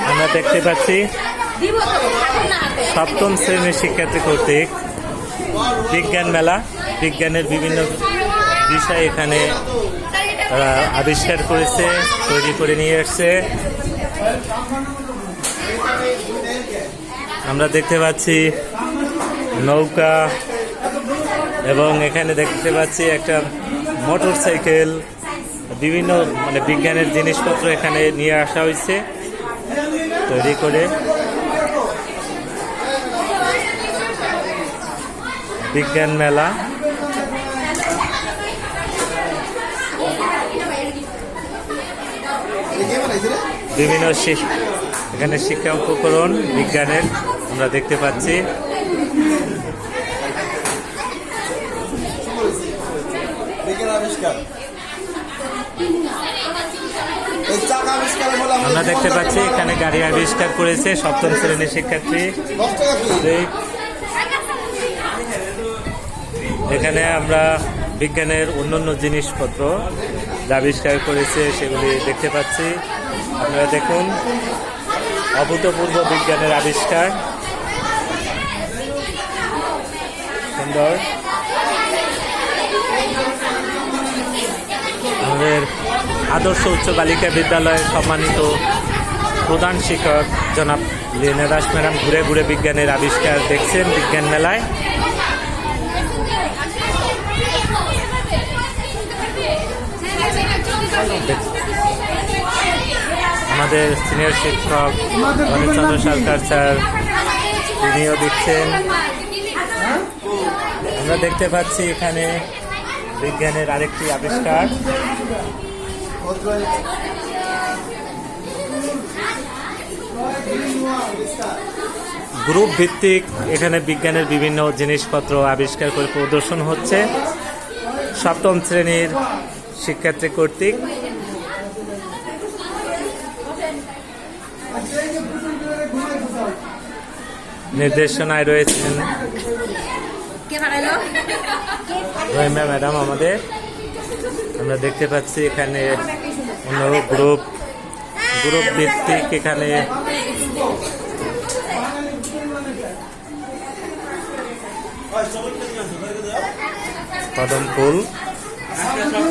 আমরা দেখতে পাচ্ছি সপ্তম শ্রেণীর শিক্ষার্থী কর্তৃক বিজ্ঞান মেলা। বিজ্ঞানের বিভিন্ন বিষয় এখানে তারা আবিষ্কার করেছে, তৈরি করে নিয়ে আসছে। আমরা দেখতে পাচ্ছি নৌকা এবং এখানে দেখতে পাচ্ছি একটা মোটর সাইকেল, বিভিন্ন বিজ্ঞানের জিনিসপত্র এখানে নিয়ে আসা হয়েছে তৈরি করে। বিজ্ঞান মেলা বিভিন্ন এখানে শিক্ষা উপকরণ বিজ্ঞানের আমরা দেখতে পাচ্ছি। আমরা দেখতে পাচ্ছি এখানে গাড়ি আবিষ্কার করেছে সপ্তম শ্রেণীর শিক্ষার্থী। এখানে আমরা বিজ্ঞানের অন্যান্য জিনিসপত্র যা আবিষ্কার করেছে সেগুলি দেখতে পাচ্ছি। আপনারা দেখুন, অভূতপূর্ব বিজ্ঞানের আবিষ্কার, সুন্দর। আমাদের আদর্শ উচ্চ বালিকা বিদ্যালয়ের সম্মানিত প্রধান শিক্ষক জনাব লিনা দাস ম্যাডাম ঘুরে ঘুরে বিজ্ঞানের আবিষ্কার দেখছেন বিজ্ঞান মেলায়। আমাদের সিনিয়র শিক্ষক গণেশচন্দ্র সরকার স্যার তিনিও দিচ্ছেন। আমরা দেখতে পাচ্ছি এখানে বিজ্ঞানের আরেকটি আবিষ্কার। গ্রুপ ভিত্তিক এখানে বিজ্ঞানের বিভিন্ন জিনিসপত্র আবিষ্কার করে প্রদর্শন হচ্ছে সপ্তম শ্রেণীর শিক্ষার্থী কর্তৃক। নির্দেশনায় রয়েছেন রহিমা ম্যাডাম আমাদের। আমরা দেখতে পাচ্ছি এখানে অন্য গ্রুপ ভিত্তিক এখানে কদম ফুল।